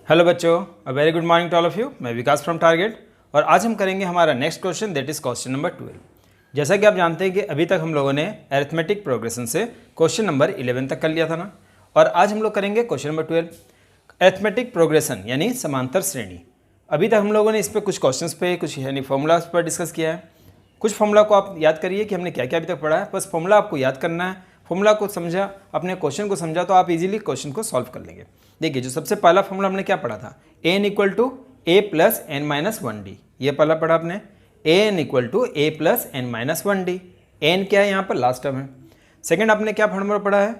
Hello बच्चों, a very good morning to all of you. मैं Vikas from Target और आज हम करेंगे हमारा next question, that is question number 12। जैसा कि आप जानते हैं कि अभी तक हम लोगों ने अरिथमेटिक प्रोग्रेशन से क्वेश्चन नंबर 11 तक कर लिया था ना, और आज हम लोग करेंगे क्वेश्चन नंबर 12 अरिथमेटिक प्रोग्रेशन यानी समांतर श्रेणी। अभी तक हम लोगों ने इस पर कुछ क्वेश्चन पे कुछ यानी फॉर्मूलाज पर डिस्कस किया है। कुछ फॉर्मूला को आप याद करिए कि हमने क्या क्या अभी तक पढ़ा है, बस फॉर्मूला आपको याद करना है। फॉर्मूला को समझा, अपने क्वेश्चन को समझा तो आप इजीली क्वेश्चन को सॉल्व कर लेंगे। देखिए, जो सबसे पहला फॉर्मूला हमने क्या पढ़ा था, n equal to a plus n minus 1 d. ये पहला पढ़ा आपने, n equal to a plus n minus 1 d. N क्या है, यहाँ पर लास्ट टर्म है। सेकेंड आपने क्या फॉर्मूला पढ़ा है,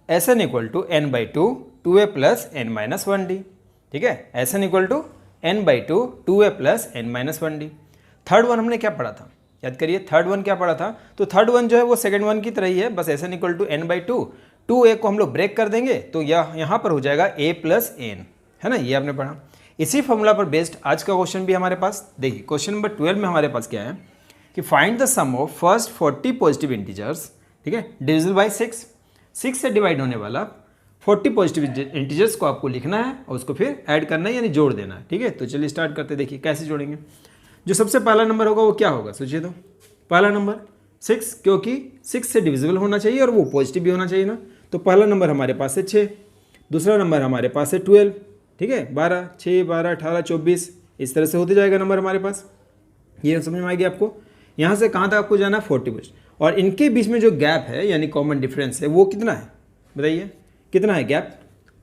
s N equal to N by two a plus n minus 1 d. ठीक है, s N equal to N by two a plus n minus 1 d. Third one हमने क्या पढ़ा था, याद करिए, थर्ड वन क्या पढ़ा था, तो थर्ड वन जो है वो सेकंड वन की तरह ही है, बस S N equal to N by two A को हम लोग ब्रेक कर देंगे तो यहाँ पर हो जाएगा ए प्लस एन, है ना, ये आपने पढ़ा। इसी फॉर्मूला पर बेस्ड आज का क्वेश्चन भी हमारे पास, देखिए क्वेश्चन नंबर 12 में हमारे पास क्या है कि find the sum of first 40 positive integers, ठीक है, डिविजिबल बाई 6 से डिवाइड होने वाला 40 पॉजिटिव इंटीजर्स को आपको लिखना है और उसको फिर ऐड करना है यानी जोड़ देना है। ठीक है, तो चलिए स्टार्ट करते, देखिए कैसे जोड़ेंगे। जो सबसे पहला नंबर होगा वो क्या होगा, सोचिए तो, पहला नंबर 6, क्योंकि 6 से डिविजिबल होना चाहिए और वो पॉजिटिव भी होना चाहिए ना, तो पहला नंबर हमारे पास है 6। दूसरा नंबर हमारे पास है 12, ठीक है, 12, 6, 12, 18, 24, इस तरह से होते जाएगा नंबर हमारे पास। ये समझ में आएगी आपको। यहाँ से कहाँ तक आपको जाना है, 40, और इनके बीच में जो गैप है यानी कॉमन डिफरेंस है वो कितना है, बताइए कितना है गैप,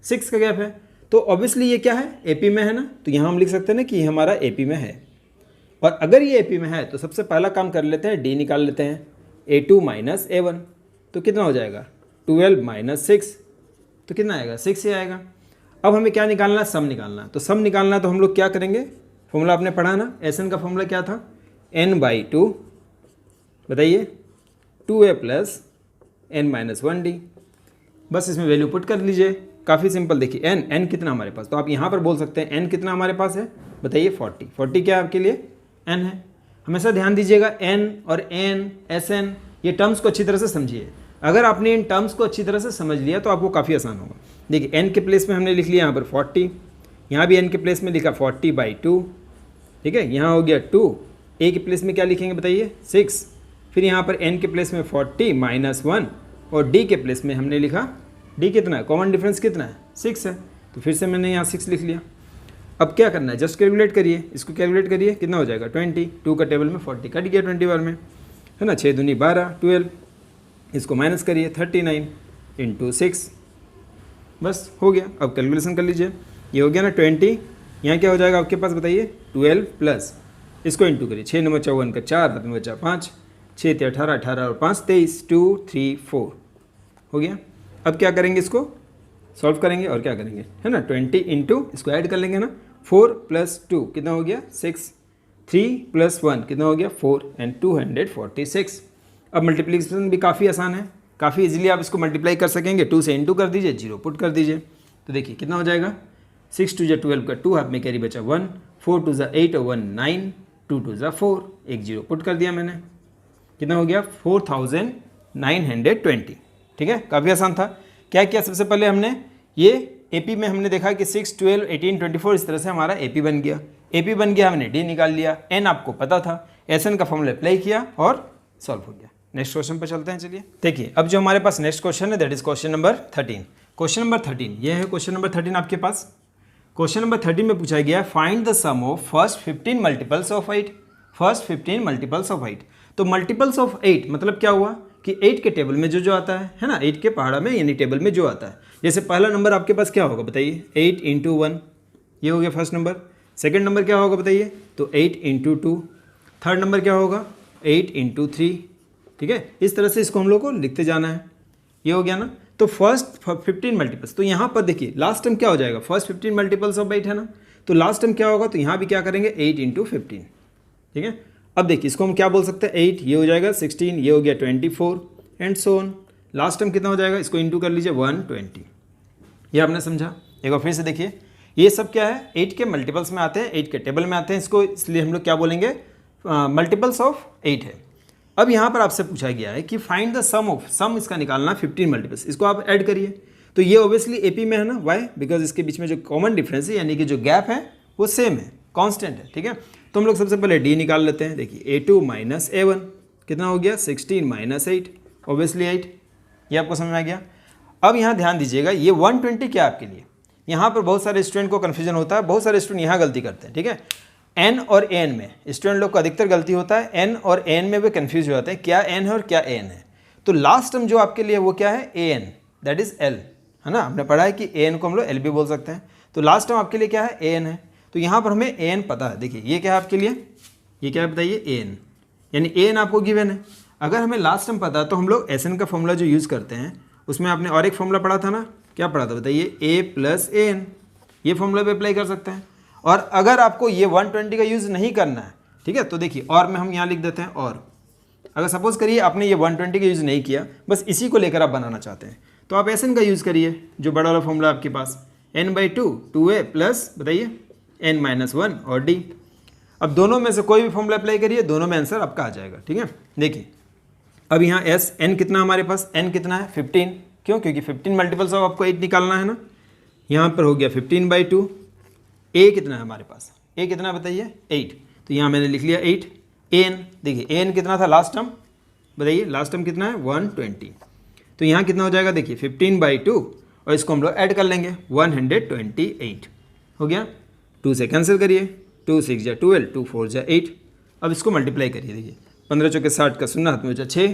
6 का गैप है। तो ऑब्वियसली ये क्या है, एपी में है ना, तो यहाँ हम लिख सकते हैं ना कि ये हमारा एपी में है। और अगर ये एपी में है तो सबसे पहला काम कर लेते हैं, डी निकाल लेते हैं, A2 माइनस A1, तो कितना हो जाएगा 12 माइनस 6, तो कितना आएगा 6 ही आएगा। अब हमें क्या निकालना है, सम निकालना है। तो सम निकालना है तो हम लोग क्या करेंगे, फॉर्मूला आपने पढ़ा ना, एस एन का फॉर्मूला क्या था, n बाई 2, बताइए 2a plus n minus 1 D. बस इसमें वैल्यू पुट कर लीजिए, काफ़ी सिंपल। देखिए n कितना हमारे पास, तो आप यहाँ पर बोल सकते हैं n कितना हमारे पास है, बताइए 40 क्या आपके लिए n है। हमेशा ध्यान दीजिएगा n और n, Sn, ये टर्म्स को अच्छी तरह से समझिए। अगर आपने इन टर्म्स को अच्छी तरह से समझ लिया तो आपको काफ़ी आसान होगा। देखिए n के प्लेस में हमने लिख लिया यहाँ पर 40, यहाँ भी n के प्लेस में लिखा 40 बाई 2, ठीक है, यहाँ हो गया 2, a के प्लेस में क्या लिखेंगे बताइए 6, फिर यहाँ पर n के प्लेस में 40 माइनस 1, और d के प्लेस में हमने लिखा, d कितना है, कॉमन डिफरेंस कितना है 6 है, तो फिर से मैंने यहाँ 6 लिख लिया। अब क्या करना है, जस्ट कैलकुलेट करिए, इसको कैलकुलेट करिए, कितना हो जाएगा 20, 2 का टेबल में 40 कट गया 20 बार में, है ना, 6 दूनी 12, 12, इसको माइनस करिए 39 इंटू 6, बस हो गया। अब कैलकुलेशन कर लीजिए, ये हो गया ना 20, यहाँ क्या हो जाएगा आपके पास बताइए 12 प्लस, इसको इंटू करिए, 6 नंबर 54 का 4, 7 नंबर 4 5, 6 × 18, 18 और 5 23, 2 3 4 हो गया। अब क्या करेंगे, इसको सॉल्व करेंगे और क्या करेंगे, है ना, 20 इंटू, इसको ऐड कर लेंगे ना, 4 प्लस 2 कितना हो गया 6, 3 प्लस 1 कितना हो गया 4 एंड 246। अब मल्टीप्लिकेशन भी काफ़ी आसान है, काफ़ी इजीली आप इसको मल्टीप्लाई कर सकेंगे। 2 से इंटू कर दीजिए, 0 पुट कर दीजिए, तो देखिए कितना हो जाएगा, 6 2 12 का 2, हाथ में कैरी बचा 1, 4 2 8 और 1 9, 2 2 4, एक 0 पुट कर दिया मैंने, कितना हो गया 4920। ठीक है, काफ़ी आसान था। क्या किया, सबसे पहले हमने ये एपी में हमने देखा कि 6 12 18 24 इस तरह से हमारा एपी बन गया। एपी बन गया, हमने डी निकाल लिया, एन आपको पता था, एसएन का फॉर्मूला अप्लाई किया और सॉल्व हो गया। नेक्स्ट क्वेश्चन पर चलते हैं। चलिए देखिए, अब जो हमारे पास नेक्स्ट क्वेश्चन है that is question number 13। Question number 13 ये है, क्वेश्चन नंबर 13 आपके पास। क्वेश्चन नंबर 13 में पूछा गया find the sum of first 15 multiples of 8, first 15 multiples of 8। तो मल्टीपल्स ऑफ 8 मतलब क्या हुआ कि 8 के टेबल में जो आता है ना, 8 के पहाड़ा में यानी टेबल में जो आता है, जैसे पहला नंबर आपके पास क्या होगा बताइए 8 इंटू 1, ये हो गया फर्स्ट नंबर। सेकंड नंबर क्या होगा बताइए, तो 8 इंटू 2। थर्ड नंबर क्या होगा 8 इंटू 3, ठीक है, इस तरह से इसको हम लोग को लिखते जाना है। ये हो गया ना, तो फर्स्ट 15 मल्टीपल्स, तो यहाँ पर देखिए लास्ट टर्म क्या हो जाएगा, फर्स्ट 15 मल्टीपल्स ऑफ 8 है ना, तो लास्ट टर्म क्या होगा, तो यहाँ भी क्या करेंगे 8 इंटू 15, ठीक है। अब देखिए इसको हम क्या बोल सकते हैं, 8 ये हो जाएगा 16, ये हो गया 24 and so on. Last term कितना हो जाएगा, इसको इंटू कर लीजिए 120। ये आपने समझा। एक बार फिर से देखिए, ये सब क्या है 8 के मल्टीपल्स में आते हैं, 8 के टेबल में आते हैं, इसको इसलिए हम लोग क्या बोलेंगे मल्टीपल्स ऑफ 8 है। अब यहाँ पर आपसे पूछा गया है कि फाइंड द सम ऑफ, सम इसका निकालना 15 मल्टीपल्स, इसको आप ऐड करिए। तो ये ऑब्वियसली एपी में है ना, वाई? बिकॉज इसके बीच में जो कॉमन डिफरेंस है यानी कि जो गैप है वो सेम है, कांस्टेंट है, ठीक है। तो हम लोग सबसे पहले डी निकाल लेते हैं। देखिए a2 माइनस a1 कितना हो गया, 16 माइनस 8, ऑब्वियसली 8। ये आपको समझ में आ गया। अब यहाँ ध्यान दीजिएगा, ये 120 क्या आपके लिए, यहाँ पर बहुत सारे स्टूडेंट को कन्फ्यूजन होता है, बहुत सारे स्टूडेंट यहाँ गलती करते हैं, ठीक है। एन और एन में स्टूडेंट लोग को अधिकतर गलती होता है, एन और एन में वे कन्फ्यूज हो जाते हैं, क्या एन है और क्या एन है। तो लास्ट टर्म जो आपके लिए वो क्या है, A N, that is L, है ना। हमने पढ़ा है कि ए एन को हम लोग एल भी बोल सकते हैं। तो लास्ट टर्म आपके लिए क्या है, ए एन है। तो यहाँ पर हमें ए एन पता है। देखिए ये क्या है आपके लिए, ये क्या है बताइए, ए एन, यानी ए एन आपको गिवन है। अगर हमें लास्ट टर्म पता है तो हम लोग एस एन का फॉर्मूला जो यूज़ करते हैं उसमें आपने और एक फॉर्मूला पढ़ा था ना, क्या पढ़ा था बताइए, ए प्लस ए एन, ये फॉर्मूला पे अप्लाई कर सकते हैं। और अगर आपको ये 120 का यूज़ नहीं करना है, ठीक है, तो देखिए और में हम यहाँ लिख देते हैं। और अगर सपोज करिए आपने ये 120 का यूज़ नहीं किया, बस इसी को लेकर आप बनाना चाहते हैं, तो आप एस एन का यूज़ करिए, जो बड़ा वाला फॉर्मूला आपके पास, n/2 2a प्लस बताइए n-1 और d। अब दोनों में से कोई भी फॉर्मूला अप्लाई करिए, दोनों में आंसर आपका आ जाएगा, ठीक है। देखिए अब यहाँ एस एन कितना हमारे पास, एन कितना है 15, क्यों, क्योंकि 15 मल्टीपल्स ऑफ आपको 8 निकालना है ना। यहाँ पर हो गया 15/2, ए कितना है हमारे पास, ए कितना बताइए 8, तो यहाँ मैंने लिख लिया 8। एन देखिए, एन कितना था लास्ट टर्म बताइए, लास्ट टर्म कितना है 120, तो यहाँ कितना हो जाएगा देखिए 15/2 और इसको हम लोग ऐड कर लेंगे 128 हो गया। 2 से कैंसिल करिए, 2 6 जा 12, 2 4 जा 8। अब इसको मल्टीप्लाई करिए, देखिए 15 चौके 60 का शून्य हाथ में बचा 6,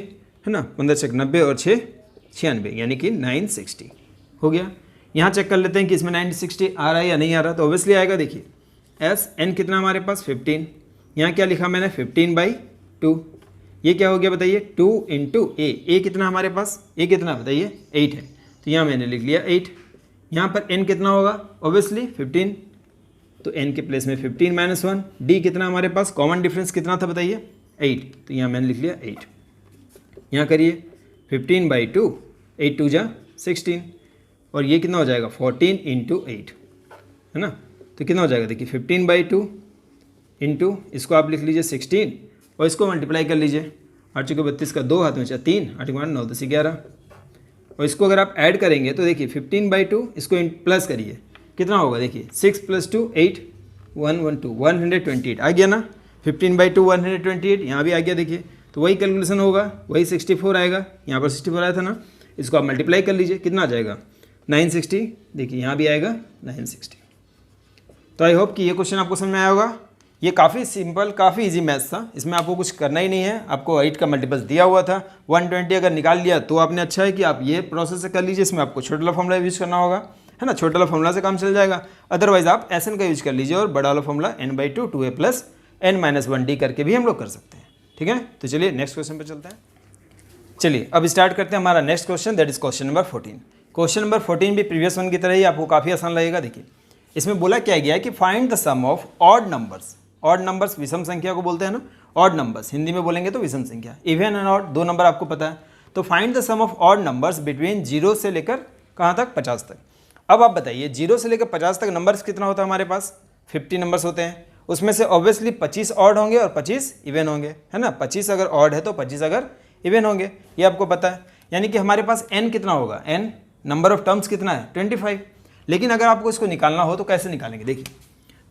है ना, 15 चौके 90 और 6 96, यानी कि 960 हो गया। यहाँ चेक कर लेते हैं कि इसमें 960 आ रहा है या नहीं आ रहा, तो ऑब्वियसली आएगा। देखिए एस एन कितना हमारे पास 15, यहाँ क्या लिखा मैंने 15/2, ये क्या हो गया बताइए 2 × ए कितना हमारे पास, ए कितना बताइए 8 है, तो यहाँ मैंने लिख लिया 8। यहाँ पर n कितना होगा, ऑब्वियसली 15, तो n के प्लेस में 15 - 1, d कितना हमारे पास, कॉमन डिफरेंस कितना था बताइए 8, तो यहाँ मैंने लिख लिया 8। यहाँ करिए 15/2, 8 2 जा 16, और ये कितना हो जाएगा 14 × 8, है ना। तो कितना हो जाएगा देखिए 15/2 इंटू इसको आप लिख लीजिए 16 और इसको मल्टीप्लाई कर लीजिए, 8 चौके 32 का 2 हाथ में बचा 3, 8 9 9 10 11, और इसको अगर आप ऐड करेंगे तो देखिए 15/2 इसको प्लस करिए, कितना होगा देखिए 6 + 2 8, 112 128 आ गया ना। 15/2 128 यहाँ भी आ गया देखिए, तो वही कैलकुलेशन होगा, वही 64 आएगा, यहाँ पर 64 आया था ना, इसको आप मल्टीप्लाई कर लीजिए, कितना आ जाएगा 960, देखिए यहाँ भी आएगा 960। तो आई होप कि ये क्वेश्चन आपको समझ में आया होगा। ये काफ़ी सिंपल, काफ़ी इजी मैथ्स था, इसमें आपको कुछ करना ही नहीं है। आपको 8 का मल्टीपल्स दिया हुआ था, 120 अगर निकाल लिया तो आपने अच्छा है कि आप ये प्रोसेस से कर लीजिए। इसमें आपको छोटा वाला फॉर्मूला यूज़ करना होगा, है ना, छोटा वाला फॉर्मूला से काम चल जाएगा। अदरवाइज आप एसएन का यूज कर लीजिए और बड़ा वाला formula n/2 2a plus n-1d करके भी हम लोग कर सकते हैं, ठीक है। तो चलिए नेक्स्ट क्वेश्चन पर चलते हैं। चलिए अब स्टार्ट करते हैं हमारा next question, that is question number 14। Question number 14 भी प्रीवियस वन की तरह ही आपको काफ़ी आसान लगेगा। देखिए इसमें बोला क्या गया है कि find the sum of odd numbers. Odd numbers विषम संख्या को बोलते हैं ना, ऑड नंबर्स हिंदी में बोलेंगे तो विषम संख्या। इवन एंड ऑड 2 नंबर आपको पता है, तो find the sum of odd numbers between 0 से लेकर कहाँ तक 50 तक। अब आप बताइए 0 से लेकर 50 तक नंबर्स कितना होता है हमारे पास, 50 नंबर्स होते हैं। उसमें से ऑब्वियसली 25 ऑड होंगे और 25 इवन होंगे, है ना। 25 अगर ऑड है तो 25 अगर इवन होंगे, ये आपको पता है। यानी कि हमारे पास n कितना होगा, n नंबर ऑफ टर्म्स कितना है 25। लेकिन अगर आपको इसको निकालना हो तो कैसे निकालेंगे, देखिए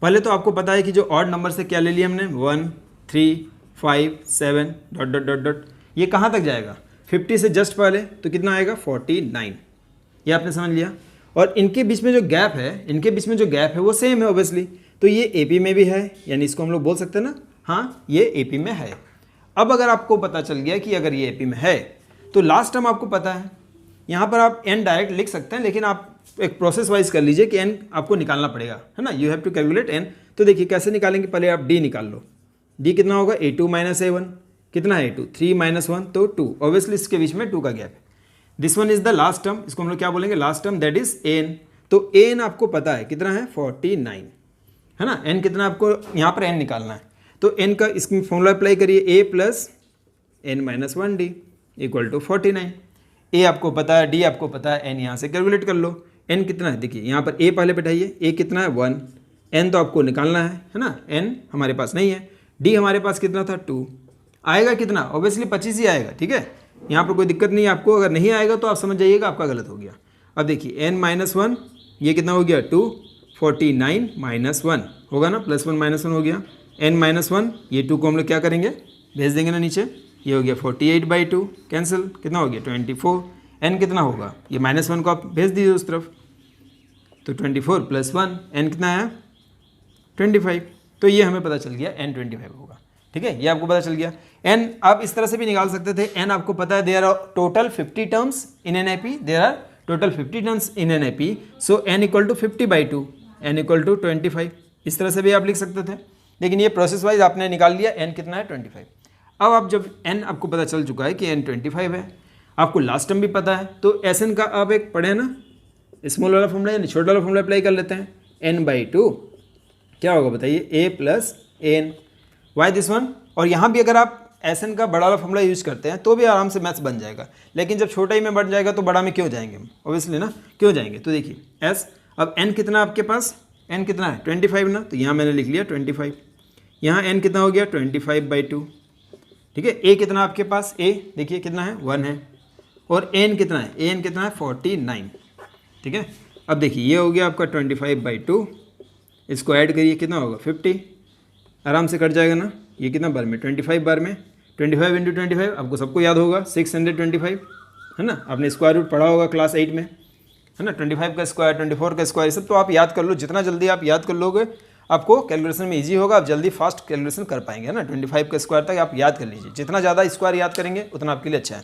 पहले तो आपको पता है कि जो ऑड नंबर से क्या ले लिया हमने 1 3 5 7 ... ये कहाँ तक जाएगा 50 से जस्ट पहले, तो कितना आएगा 49, ये आपने समझ लिया। और इनके बीच में जो गैप है, इनके बीच में जो गैप है वो सेम है ऑब्वियसली, तो ये एपी में भी है, यानी इसको हम लोग बोल सकते हैं ना, हाँ ये एपी में है। अब अगर आपको पता चल गया कि अगर ये एपी में है तो लास्ट टर्म आपको पता है, यहाँ पर आप n डायरेक्ट लिख सकते हैं, लेकिन आप एक प्रोसेस वाइज कर लीजिए कि n आपको निकालना पड़ेगा, है ना। You have to calculate n। तो देखिए कैसे निकालेंगे, पहले आप d निकाल लो। d कितना होगा a2 - a1, कितना है a2 3 - 1 तो 2, ऑब्वियसली इसके बीच में 2 का गैप है। This one is the last term, इसको हम लोग क्या बोलेंगे last term, that is an। तो an आपको पता है कितना है 49, है ना। n कितना आपको यहाँ पर n निकालना है, तो n का इसमें फॉर्मूला अप्लाई करिए, a plus n-1d equal to 49। a आपको पता है, d आपको पता है, n यहाँ से कैलकुलेट कर लो। n कितना है देखिए यहाँ पर a पहले बैठाइए, a कितना है 1, n तो आपको निकालना है ना, n हमारे पास नहीं है। d हमारे पास कितना था 2, आएगा कितना, ऑब्वियसली 25 ही आएगा, ठीक है। यहाँ पर कोई दिक्कत नहीं है आपको, अगर नहीं आएगा तो आप समझ जाइएगा आपका गलत हो गया। अब देखिए n-1 ये कितना हो गया 249 -1 होगा ना, +1 -1 हो गया। n-1 ये 2 को हम लोग क्या करेंगे, भेज देंगे ना नीचे, ये हो गया 48/2 कैंसिल, कितना हो गया 24। n कितना होगा, ये -1 को आप भेज दीजिए उस तरफ, तो 24 + 1 n कितना है 25। तो ये हमें पता चल गया n 25 होगा। ठीक है, ये आपको पता चल गया। n आप इस तरह से भी निकाल सकते थे, n आपको पता है there are total 50 terms in NIP, there are total 50 terms in NIP, so n = 50/2, n = 25, इस तरह से भी आप लिख सकते थे। लेकिन ये प्रोसेस वाइज आपने निकाल लिया, n कितना है 25। अब आप जब n आपको पता चल चुका है कि n 25 है, आपको लास्ट टर्म भी पता है, तो Sn का आप एक पढ़े ना स्मॉल वाला फॉर्मूला यानी छोटा वाला फॉर्मूला अप्लाई कर लेते हैं। n/2 क्या होगा बताइए, a + n, why this one. और यहाँ भी अगर आप Sn का बड़ा वाला फॉर्मूला यूज करते हैं तो भी आराम से मैथ्स बन जाएगा, लेकिन जब छोटा ही में बन जाएगा तो बड़ा में क्यों जाएंगे हम, ऑब्वियसली ना, क्यों जाएंगे। तो देखिए s, अब n कितना आपके पास, n कितना है 25 ना, तो यहाँ मैंने लिख लिया 25। यहाँ n कितना हो गया 25/2। ठीक है, a कितना आपके पास, a देखिए कितना है 1 है, और n कितना है, an कितना है 49। ठीक है, अब देखिए ये हो गया आपका 25/2, इसको ऐड करिए कितना होगा 50, आराम से कट जाएगा ना। ये कितना बार में 25 बार में, 25 × 25 आपको सबको याद होगा 625 है ना, आपने स्क्वायर रूट पढ़ा होगा क्लास 8 में, है ना। 25 का स्क्वायर, 24 का स्क्वायर, सब तो आप याद कर लो, जितना जल्दी आप याद कर लोगे आपको कैलकुलेशन में ईजी होगा, आप जल्दी फास्ट कैलकुलेशन कर पाएंगे, है ना। 25 का स्क्वायर तक आप याद कर लीजिए, जितना ज़्यादा स्क्वायर याद करेंगे उतना आपके लिए अच्छा है।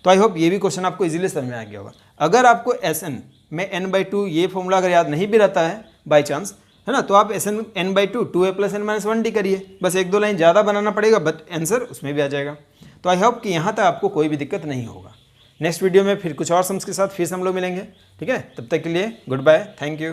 तो आई होप ये भी क्वेश्चन आपको इजीली समझ में आ गया होगा। अगर आपको Sn में n/2 ये फॉर्मूला अगर याद नहीं भी रहता है बाई चांस, है ना, तो आप Sn n/2 2a + n-1d करिए, बस 1-2 लाइन ज़्यादा बनाना पड़ेगा, बट आंसर उसमें भी आ जाएगा। तो आई होप कि यहाँ तक आपको कोई भी दिक्कत नहीं होगा। नेक्स्ट वीडियो में फिर कुछ और सम्स के साथ फिर से हम लोग मिलेंगे। ठीक है, तब तक के लिए गुड बाय, थैंक यू।